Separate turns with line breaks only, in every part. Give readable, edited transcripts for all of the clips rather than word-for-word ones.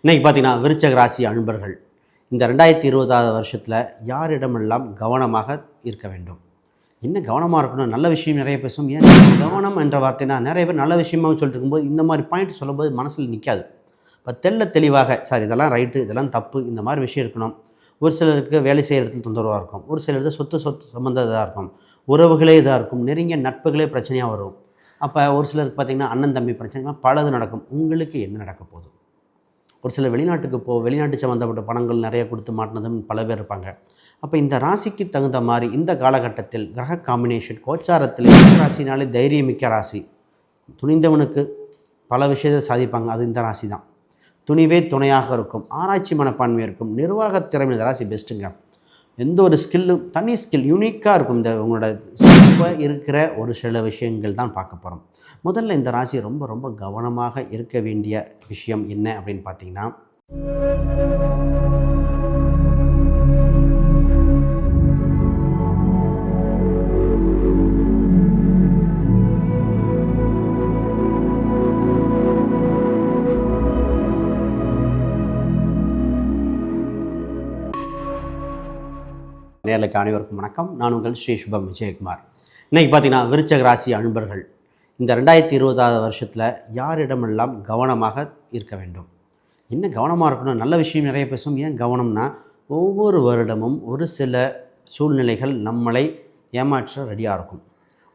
இன்றைக்கி பார்த்தீங்கன்னா விருச்சக ராசி அன்பர்கள் இந்த 2020 வருஷத்தில் யாரிடமெல்லாம் கவனமாக இருக்க வேண்டும். என்ன கவனமாக இருக்கணும், நல்ல விஷயம் நிறைய பேசும். ஏன் கவனம் என்ற வார்த்தைனா நிறைய பேர் நல்ல விஷயமாக சொல்லிட்டு இருக்கும்போது இந்த மாதிரி பாயிண்ட் சொல்லும்போது மனசில் நிற்காது. இப்போ தெளிவாக சார் இதெல்லாம் ரைட்டு, இதெல்லாம் தப்பு, இந்த மாதிரி விஷயம் இருக்கணும். ஒரு சிலருக்கு வேலை செய்கிற இடத்துல தொந்தரவாக இருக்கும், ஒரு சிலருக்கு சொத்து சம்மந்த இதாக இருக்கும், உறவுகளே இதாக இருக்கும், நெருங்கிய நட்புகளே பிரச்சனையாக வரும். அப்போ ஒரு சிலருக்கு பார்த்திங்கன்னா அண்ணன் தம்பி பிரச்சனை பலது நடக்கும். உங்களுக்கு என்ன நடக்க போகுது? ஒரு சில வெளிநாட்டு சம்மந்தப்பட்ட பணங்கள் நிறைய கொடுத்து மாட்டினதும் பல பேர் இருப்பாங்க. அப்போ இந்த ராசிக்கு தகுந்த மாதிரி இந்த காலகட்டத்தில் கிரக காம்பினேஷன் கோச்சாரத்தில் இந்த ராசினாலே தைரியமிக்க ராசி, துணிந்தவனுக்கு பல விஷயத்தை சாதிப்பாங்க. அது இந்த ராசி தான். துணிவே துணையாக இருக்கும், ஆராய்ச்சி மனப்பான்மை இருக்கும், நிர்வாக திறமை இந்த ராசி பெஸ்ட்டுங்க. எந்த ஒரு ஸ்கில்லும் தனி ஸ்கில் யூனிக்காக இருக்கும். இந்த உங்களோட இப்போ இருக்கிற ஒரு சில விஷயங்கள் தான் பார்க்க போகிறோம். முதல்ல இந்த ராசி ரொம்ப ரொம்ப கவனமாக இருக்க வேண்டிய விஷயம் என்ன அப்படின்னு பார்த்தீங்கன்னா, நேர்களுக்கு அனைவருக்கும் வணக்கம். நான் உங்கள் ஸ்ரீ சுபம் விஜயகுமார். இன்றைக்கி பார்த்தீங்கன்னா விருச்சக ராசி அன்பர்கள் இந்த 2020 வருஷத்தில் யாரிடமெல்லாம் கவனமாக இருக்க வேண்டும். என்ன கவனமாக இருக்கணும், நல்ல விஷயம் நிறைய பேசும். ஏன் கவனம்னா, ஒவ்வொரு வருடமும் ஒரு சில சூழ்நிலைகள் நம்மளை ஏமாற்ற ரெடியாக இருக்கும்,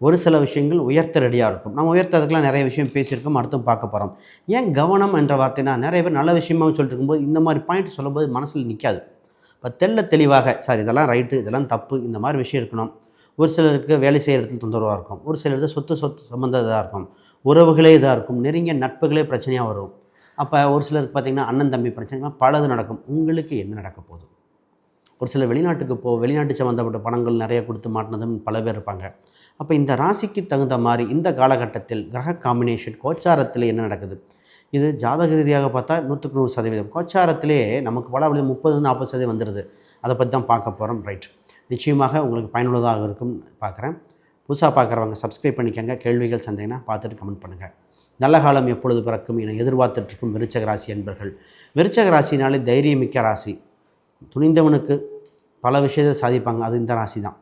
ஒரு சில விஷயங்கள் உயர்த்த ரெடியாக இருக்கும். நம்ம உயர்த்ததுக்கெலாம் நிறைய விஷயம் பேசியிருக்கோம், அடுத்தும் பார்க்க போகிறோம். ஏன் கவனம் என்ற வார்த்தைனா நிறைய பேர் நல்ல விஷயமாக சொல்லிட்டு இருக்கும்போது இந்த மாதிரி பாயிண்ட் சொல்லும்போது மனசில் நிற்காது. இப்போ தெளிவாக சார் இதெல்லாம் ரைட்டு, இதெல்லாம் தப்பு, இந்த மாதிரி விஷயம் இருக்கணும். ஒரு சிலருக்கு வேலை செய்கிற இடத்துல தொந்தரவாக இருக்கும், ஒரு சிலருக்கு சொத்து சம்மந்த இதாக இருக்கும், உறவுகளே இதாக இருக்கும், நெருங்கிய நட்புகளே பிரச்சனையாக வரும். அப்போ ஒரு சிலருக்கு பார்த்திங்கன்னா அண்ணன் தம்பி பிரச்சனை பலது நடக்கும். உங்களுக்கு என்ன நடக்க போகுது? ஒரு சில வெளிநாட்டு சம்மந்தப்பட்ட பணங்கள் நிறைய கொடுத்து மாட்டினதும் பல பேர் இருப்பாங்க. அப்போ இந்த ராசிக்கு தகுந்த மாதிரி இந்த காலகட்டத்தில் கிரக காம்பினேஷன் கோச்சாரத்தில் என்ன நடக்குது, இது ஜாதக ரீதியாக பார்த்தா 100% கோச்சாரத்திலே நமக்கு பலாவளி 30-40% வந்துடுது. அதை பற்றி தான் பார்க்க போகிறோம். ரைட், நிச்சயமாக உங்களுக்கு பயனுள்ளதாக இருக்கும் பார்க்குறேன். புதுசாக பார்க்குறவங்க சப்ஸ்கிரைப் பண்ணிக்கோங்க. கேள்விகள் சந்தேகம்னா பார்த்துட்டு கமெண்ட் பண்ணுங்கள். நல்ல காலம் எப்பொழுது பிறக்கும் என எதிர்பார்த்துட்ருக்கும் விருச்சக ராசி என்பர்கள். விருச்சக ராசினாலே தைரியமிக்க ராசி, துணிந்தவனுக்கு பல விஷயத்தை சாதிப்பாங்க. அது இந்த ராசி தான்.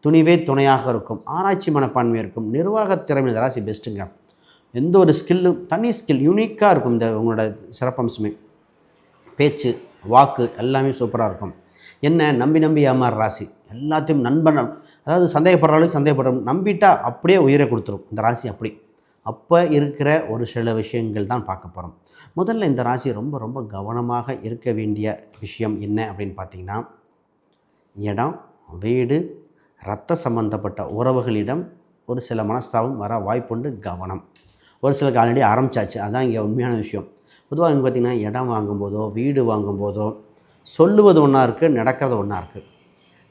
துணிவே துணையாக இருக்கும், ஆராய்ச்சி மனப்பான்மை இருக்கும், நிர்வாக திறமை இந்த ராசி பெஸ்ட்டுங்க. எந்த ஒரு ஸ்கில்லும் தனி ஸ்கில் யூனிக்காக இருக்கும். இந்த உங்களோட சிறப்பம்சமே பேச்சு வாக்கு எல்லாமே சூப்பராக இருக்கும். என்ன நம்பி ஏமாற ராசி, எல்லாத்தையும் நண்பன், அதாவது சந்தேகப்படுற அளவுக்கு நம்பிட்டா அப்படியே உயிரை கொடுத்துரும் இந்த ராசி. அப்போ இருக்கிற ஒரு சில விஷயங்கள் தான் பார்க்க போகிறோம். முதல்ல இந்த ராசி ரொம்ப ரொம்ப கவனமாக இருக்க வேண்டிய விஷயம் என்ன அப்படின்னு பார்த்தீங்கன்னா, இடம், வீடு, இரத்த சம்பந்தப்பட்ட உறவுகளிடம் ஒரு சில மனஸ்தாபம் வர வாய்ப்புண்டு. கவனம். ஒரு சிலருக்கு ஆல்ரெடி ஆரம்பித்தாச்சு, அதுதான் இங்கே உண்மையான விஷயம். பொதுவாக இங்கே பார்த்திங்கன்னா இடம் வாங்கும்போதோ வீடு வாங்கும்போதோ சொல்லுவது ஒன்றா இருக்குது, நடக்கிறது ஒன்றா இருக்குது.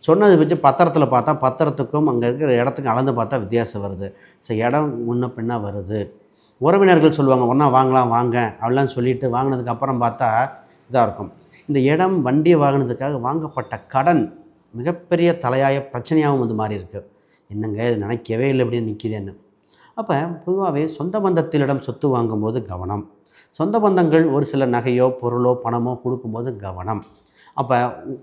சொன்னதை வச்சு பத்திரத்தில் பார்த்தா பத்திரத்துக்கும் அங்கே இருக்கிற இடத்துக்கும் அளந்து பார்த்தா வித்தியாசம் வருது. ஸோ இடம் முன்ன பின்னா வருது. உறவினர்கள் சொல்லுவாங்க ஒன்றா வாங்கலாம் வாங்க அப்படிலாம் சொல்லிவிட்டு வாங்கினதுக்கப்புறம் பார்த்தா இதாக இருக்கும். இந்த இடம் வண்டியை வாங்கினதுக்காக வாங்கப்பட்ட கடன் மிகப்பெரிய தலையாய பிரச்சனையாகவும் வந்து மாறி இருக்குது. என்னங்க இது நினைக்கவே இல்லை அப்படின்னு நிற்கிதேன்னு. அப்போ பொதுவாகவே சொந்த பந்தத்திலிடம் சொத்து வாங்கும்போது கவனம். சொந்த பந்தங்கள் ஒரு சில நகையோ பொருளோ பணமோ கொடுக்கும்போது கவனம். அப்போ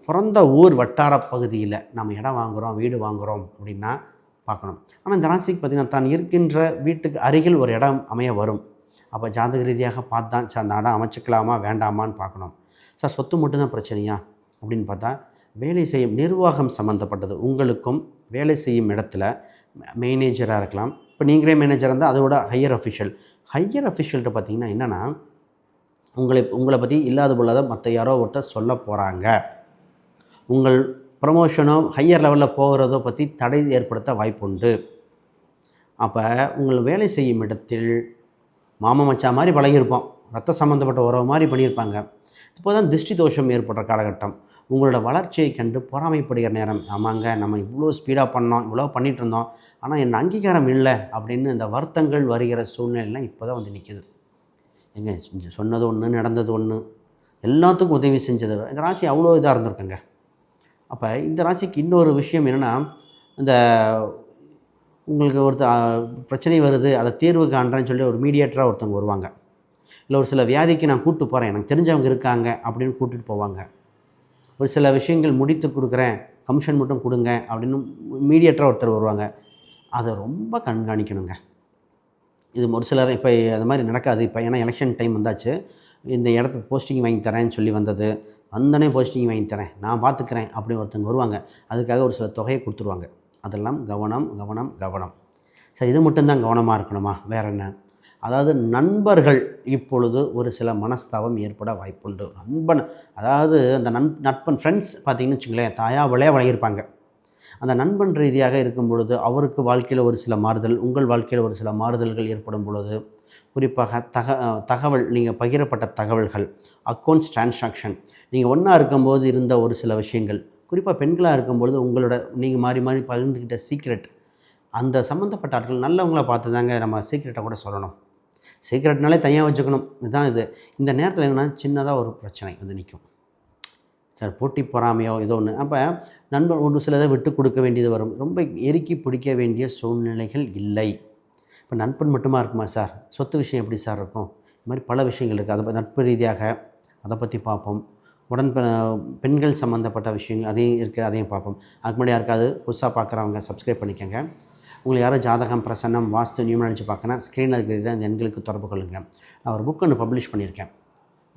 பிறந்த ஊர் வட்டார பகுதியில் நம்ம இடம் வாங்குகிறோம் வீடு வாங்குகிறோம் அப்படின்னா பார்க்கணும். ஆனால் இந்த ராசிக்கு பார்த்திங்கன்னா தான் இருக்கின்ற வீட்டுக்கு அருகில் ஒரு இடம் அமைய வரும். அப்போ ஜாதக ரீதியாக பார்த்து தான் சார் அந்த இடம் அமைச்சிக்கலாமா வேண்டாமான்னு பார்க்கணும். சார் சொத்து மட்டும்தான் பிரச்சனையா அப்படின்னு பார்த்தா, வேலை செய்யும் நிர்வாகம் சம்மந்தப்பட்டது. உங்களுக்கும் வேலை செய்யும் இடத்துல மேனேஜராக இருக்கலாம். இப்போ நீங்களே மேனேஜராக இருந்தால் அதோட ஹையர் அஃபிஷியல்கிட்ட பார்த்திங்கன்னா என்னென்னா, உங்களை பற்றி இல்லாத பொல்லாத மற்ற யாரோ ஒருத்தர் சொல்ல போகிறாங்க. உங்கள் ப்ரமோஷனோ ஹையர் லெவலில் போகிறதோ பற்றி தடை ஏற்படுத்த வாய்ப்புண்டு. அப்போ உங்கள் வேலை செய்யும் இடத்தில் மாமா மச்சா மாதிரி பழகியிருப்போம், ரத்த சம்மந்தப்பட்ட உறவு மாதிரி பண்ணியிருப்பாங்க. இப்போ தான் திருஷ்டி தோஷம் ஏற்படுற காலகட்டம். உங்களோட வளர்ச்சியை கண்டு பொறாமைப்படுகிற நேரம். ஆமாங்க நம்ம இவ்வளோ ஸ்பீடாக பண்ணோம், இவ்வளோ பண்ணிகிட்டு இருந்தோம், ஆனால் என் அங்கீகாரம் இல்லை அப்படின்னு இந்த வருத்தங்கள் வருகிற சூழ்நிலைலாம் இப்போ தான் வந்து நிற்கிது. எங்க சொன்னது ஒன்று நடந்தது ஒன்று, எல்லாத்துக்கும் உதவி செஞ்சது. இந்த ராசி அவ்வளோ இதாக இருந்திருக்குங்க. அப்போ இந்த ராசிக்கு இன்னொரு விஷயம் என்னென்னா, இந்த உங்களுக்கு பிரச்சனை வருது, அதை தீர்வு காண்றேன்னு சொல்லி ஒரு மீடியேட்டராக ஒருத்தவங்க வருவாங்க. இல்லை ஒரு சில வியாதிக்கு நான் கூப்பிட்டு போகிறேன், எனக்கு தெரிஞ்சவங்க இருக்காங்க அப்படின்னு கூட்டிகிட்டு போவாங்க. ஒரு சில விஷயங்கள் முடித்து கொடுக்குறேன், கமிஷன் மட்டும் கொடுங்க அப்படின்னு மீடியேட்டராக ஒருத்தர் வருவாங்க. அதை ரொம்ப கண்காணிக்கணுங்க. இது ஒரு சிலர் இப்போ அது மாதிரி நடக்காது. இப்போ ஏன்னா எலெக்ஷன் டைம் வந்தாச்சு, இந்த இடத்துக்கு போஸ்டிங் வாங்கி தரேன்னு சொல்லி வந்தது, வந்தோடனே போஸ்டிங் வாங்கி தரேன், நான் பார்த்துக்கிறேன் அப்படின்னு ஒருத்தங்க வருவாங்க. அதுக்காக ஒரு சில தொகையை கொடுத்துருவாங்க. அதெல்லாம் கவனம் கவனம் கவனம். சரி, இது மட்டும்தான் கவனமாக இருக்கணுமா? வேறு என்ன? அதாவது நண்பர்கள் இப்பொழுது ஒரு சில மனஸ்தாபம் ஏற்பட வாய்ப்புண்டு. அதாவது அந்த நட்பன் ஃப்ரெண்ட்ஸ் பார்த்திங்கன்னு வச்சுங்களேன், தாயா விளையா வளையிருப்பாங்க. அந்த நண்பன் ரீதியாக இருக்கும் பொழுது அவருக்கு வாழ்க்கையில் ஒரு சில மாறுதல், உங்கள் வாழ்க்கையில் ஒரு சில மாறுதல்கள் ஏற்படும் பொழுது, குறிப்பாக தகவல் நீங்கள் பகிரப்பட்ட தகவல்கள், அக்கௌண்ட்ஸ் டிரான்சாக்ஷன், நீங்கள் ஒன்றா இருக்கும்போது இருந்த ஒரு சில விஷயங்கள், குறிப்பாக பெண்களாக இருக்கும்பொழுது உங்களோட நீங்கள் மாறி மாறி பகிர்ந்துக்கிட்ட சீக்ரெட், அந்த சம்மந்தப்பட்ட ஆட்கள் நல்லவங்கள பார்த்து தாங்க நம்ம சீக்ரெட்டை கூட சொல்லணும். சீக்ரெட்னாலே தனியாக வச்சுக்கணும். இதுதான் இது. இந்த நேரத்தில் என்னென்னா சின்னதாக ஒரு பிரச்சனை வந்து நிற்கும். சார் போட்டி பொறாமையோ ஏதோ ஒன்று. அப்போ நண்பர் ஒரு சிலதை விட்டு கொடுக்க வேண்டியது வரும். ரொம்ப எருக்கி பிடிக்க வேண்டிய சூழ்நிலைகள் இல்லை. இப்போ நண்பன் மட்டுமா இருக்குமா சார்? சொத்து விஷயம் எப்படி சார் இருக்கும்? இது மாதிரி பல விஷயங்கள் இருக்குது. அதை நட்பு ரீதியாக அதை பற்றி பார்ப்போம். பெண்கள் சம்மந்தப்பட்ட விஷயங்கள் அதையும் இருக்குது, அதையும் பார்ப்போம். அதுக்கு முன்னாடி யாருக்காவது புதுசாக பார்க்குறவங்க சப்ஸ்கிரைப் பண்ணிக்கோங்க. உங்களுக்கு யாரும் ஜாதகம், பிரசன்னம், வாஸ்து, நியூமராலஜி பார்க்கணும், ஸ்க்ரீனில் இருக்கிற இந்த எண்களுக்கு தொடர்பு கொள்ளுங்கள். நான் ஒரு புக் ஒன்று பப்ளிஷ் பண்ணியிருக்கேன்,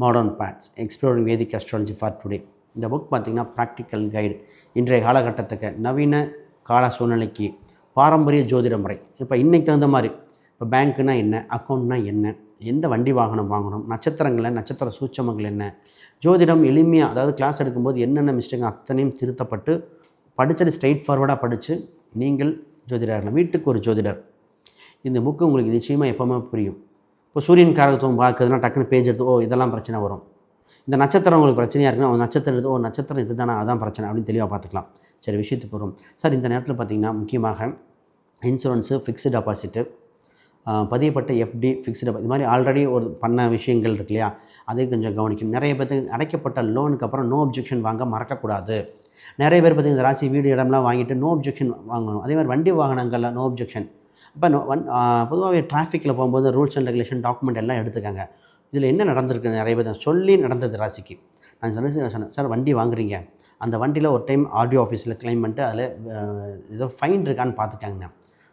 modern paths exploring Vedic astrology for today. இந்த புக் பார்த்திங்கன்னா ப்ராக்டிக்கல் கைடு, இன்றைய காலகட்டத்துக்கு நவீன கால சூழ்நிலைக்கு பாரம்பரிய ஜோதிட முறை. இப்போ இன்றைக்கு தகுந்த மாதிரி, இப்போ பேங்க்குனா என்ன, அக்கௌண்ட்னா என்ன, எந்த வண்டி வாகனம் வாங்கணும், நட்சத்திரங்கள், நட்சத்திர சூட்சமங்கள் என்ன, ஜோதிடம் எளிமையாக, அதாவது கிளாஸ் எடுக்கும்போது என்னென்ன மிஸ்டேக் அத்தனையும் திருத்தப்பட்டு படித்தது ஸ்ட்ரைட் ஃபார்வர்டாக படித்து நீங்கள் ஜோதிடர்கள், வீட்டுக்கு ஒரு ஜோதிடர். இந்த புக்கு உங்களுக்கு நிச்சயமாக எப்போவுமே புரியும். இப்போ சூரியன் காரகத்துவம் பார்க்குதுன்னா டக்குன்னு பேஜ் எடுத்து இதெல்லாம் பிரச்சனை வரும். இந்த நட்சத்திரம் உங்களுக்கு பிரச்சனையாக இருக்குன்னா நட்சத்திரம் எடுத்து நட்சத்திரம் இது தானே, அதான் பிரச்சனை அப்படின்னு தெளிவாக பார்த்துக்கலாம். சரி, விஷயத்துக்கு வரும் சார். இந்த நேரத்தில் பார்த்திங்கன்னா முக்கியமாக இன்சூரன்ஸு, ஃபிக்ஸ்டு டெபாசிட்டு, பதியப்பட்ட எஃப்டி, ஃபிக்ஸ்டு டெபாசிட், இது மாதிரி ஆல்ரெடி ஒரு பண்ண விஷயங்கள் இருக்கு இல்லையா, அதை கொஞ்சம் கவனிக்கணும். நிறைய பேருக்கு அடைக்கப்பட்ட லோனுக்கு அப்புறம் நோ அப்ஜெக்ஷன் வாங்க மறக்கக்கூடாது. நிறைய பேர் பார்த்திங்கன்னா இந்த ராசி வீடு இடம்லாம் வாங்கிட்டு நோ அப்ஜெக்ஷன் வாங்கணும். அதே மாதிரி வண்டி வாகனங்களில் நோ அப்ஜெக்ஷன். இப்போ பொதுவாகவே டிராஃபிக்கில் போகும்போது ரூல்ஸ் அண்ட் ரெகுலேஷன் டாக்குமெண்ட் எல்லாம் எடுத்துக்கங்க. இதில் என்ன நடந்திருக்கு நிறைய பேர் சொல்லி நடந்தது ராசிக்கு. நான் சொன்னேன் சார், வண்டி வாங்குறீங்க, அந்த வண்டியில் ஒரு டைம் ஆர்டிஓ ஆஃபீஸில் கிளைம் பண்ணிட்டு அதில் ஏதோ ஃபைன் இருக்கான்னு பார்த்துக்காங்கண்ணா.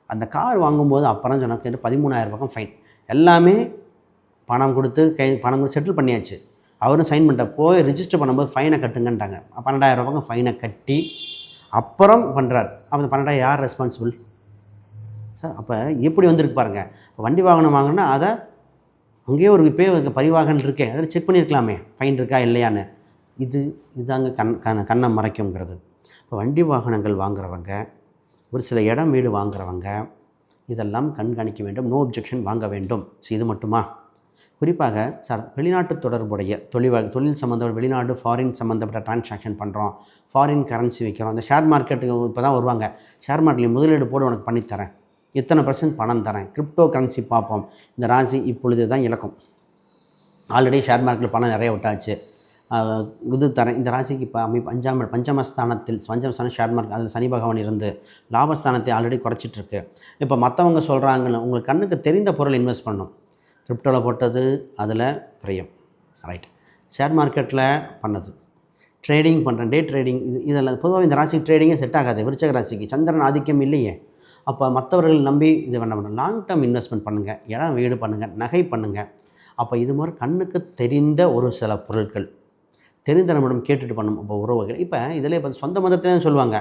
அந்த கார் வாங்கும்போது அப்புறம் சொன்னாக்க 13,000 பக்கம் ஃபைன். எல்லாமே பணம் கொடுத்து பணம் கொடுத்து செட்டில் பண்ணியாச்சு. அவரும் சைன் பண்ணிட்ட போய் ரிஜிஸ்டர் பண்ணும்போது ஃபைனை கட்டுங்கன்ட்டாங்க. 12,000 பக்கம் ஃபைனை கட்டி அப்புறம் பண்ணுறாரு. அப்போ 12,000 யார் ரெஸ்பான்சிபிள் சார்? அப்போ எப்படி வந்திருக்கு பாருங்கள். இப்போ வண்டி வாகனம் வாங்கினா அதை அங்கேயே ஒரு இப்போ பரிவாகன் இருக்கேன், அதில் செக் பண்ணியிருக்கலாமே ஃபைன் இருக்கா இல்லையான்னு. இதாங்க கண்ணை மறைக்குங்கிறது. இப்போ வண்டி வாகனங்கள் வாங்குறவங்க, ஒரு சில இடம் வீடு வாங்குறவங்க இதெல்லாம் கண்காணிக்க வேண்டும். நோ அப்ஜெக்ஷன் வாங்க வேண்டும். இது மட்டுமா? குறிப்பாக சார், வெளிநாட்டு தொடர்புடைய தொழில் சம்மந்தப்பட்ட வெளிநாடு ஃபாரின் சம்மந்தப்பட்ட டிரான்சாக்ஷன் பண்ணுறோம், ஃபாரின் கரன்சி வைக்கிறோம், அந்த ஷேர் மார்க்கெட்டுக்கு இப்போ தான் வருவாங்க, ஷேர் மார்க்கெட்டில் முதலீடு போட்டு உனக்கு பண்ணித்தரேன், இத்தனை % பணம் தரேன், கிரிப்டோ கரன்சி பார்ப்போம். இந்த ராசி இப்பொழுது தான் இழக்கும். ஆல்ரெடி ஷேர் மார்க்கெட்டில் பணம் நிறைய விட்டாச்சு, இது தரேன். இந்த ராசிக்கு இப்போ பஞ்சமஸ்தானத்தில் ஷேர் மார்க்கெட், அதில் சனி பகவான் இருந்து லாபஸ்தானத்தை ஆல்ரெடி குறைச்சிட்ருக்கு. இப்போ மற்றவங்க சொல்கிறாங்கன்னு உங்களுக்கு கண்ணுக்கு தெரிந்த பொருள் இன்வெஸ்ட் பண்ணணும். கிரிப்டோவில் போட்டது அதில் பிரியம், ரைட். ஷேர் மார்க்கெட்டில் பண்ணது, ட்ரேடிங் பண்ணுறேன், டே ட்ரேடிங், இதெல்லாம் பொதுவாக இந்த ராசி ட்ரேடிங்கே செட் ஆகாது. விருச்சக ராசிக்கு சந்திரன் ஆதிக்கம் இல்லையே. அப்போ மற்றவர்கள் நம்பி இது பண்ண லாங் டேர்ம் இன்வெஸ்ட்மெண்ட் பண்ணுங்கள், இடம் வீடு பண்ணுங்கள், நகை பண்ணுங்கள். அப்போ இது மாதிரி கண்ணுக்கு தெரிந்த ஒரு சில பொருட்கள் தெரிந்த நம்மிடம் கேட்டுட்டு பண்ணணும். இப்போ உறவுகள் இப்போ இதில் இப்போ சொந்த மதத்தையும் சொல்லுவாங்க,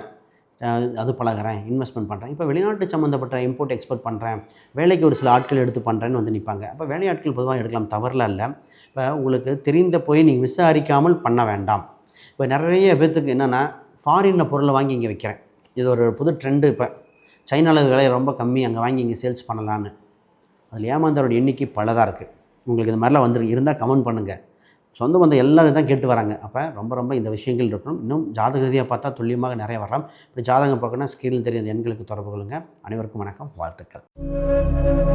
அது பழகிறேன், இன்வெஸ்ட்மெண்ட் பண்ணுறேன். இப்போ வெளிநாட்டு சம்மந்தப்பட்ட இம்போர்ட் எக்ஸ்போர்ட் பண்ணுறேன், வேலைக்கு ஒரு சில ஆட்கள் எடுத்து பண்ணுறேன்னு வந்து நிற்பாங்க. அப்போ வேலையாட்கள் பொதுவாக எடுக்கலாம், தவறலாம் இல்லை. இப்போ உங்களுக்கு தெரிந்த போய் நீங்கள் விசாரிக்காமல் பண்ண வேண்டாம். இப்போ நிறைய பேர்த்துக்கு என்னென்னா, ஃபாரினில் பொருளை வாங்கி இங்கே விற்கிறேன், இது ஒரு புது ட்ரெண்டு. இப்போ சைனாவில் விலை ரொம்ப கம்மி, அங்கே வாங்கி இங்கே சேல்ஸ் பண்ணலான்னு. அதில் ஏமாந்தரோட எண்ணிக்கை பலதாக இருக்குது. உங்களுக்கு இது மாதிரிலாம் வந்துருக்கு, இருந்தால் கமெண்ட் பண்ணுங்கள். சொந்த பந்தம் எல்லோரும் தான் கேட்டு வராங்க. அப்போ ரொம்ப இந்த விஷயங்கள் இருக்கணும். இன்னும் ஜாதக ரீதியாக பார்த்தா துல்லியமாக நிறைய வரலாம். இப்படி ஜாதகம் பார்க்கணுன்னா ஸ்க்ரீனில் தெரியாத எண்களுக்கு தொடர்பு கொள்ளுங்கள். அனைவருக்கும் வணக்கம், வாழ்த்துக்கள்.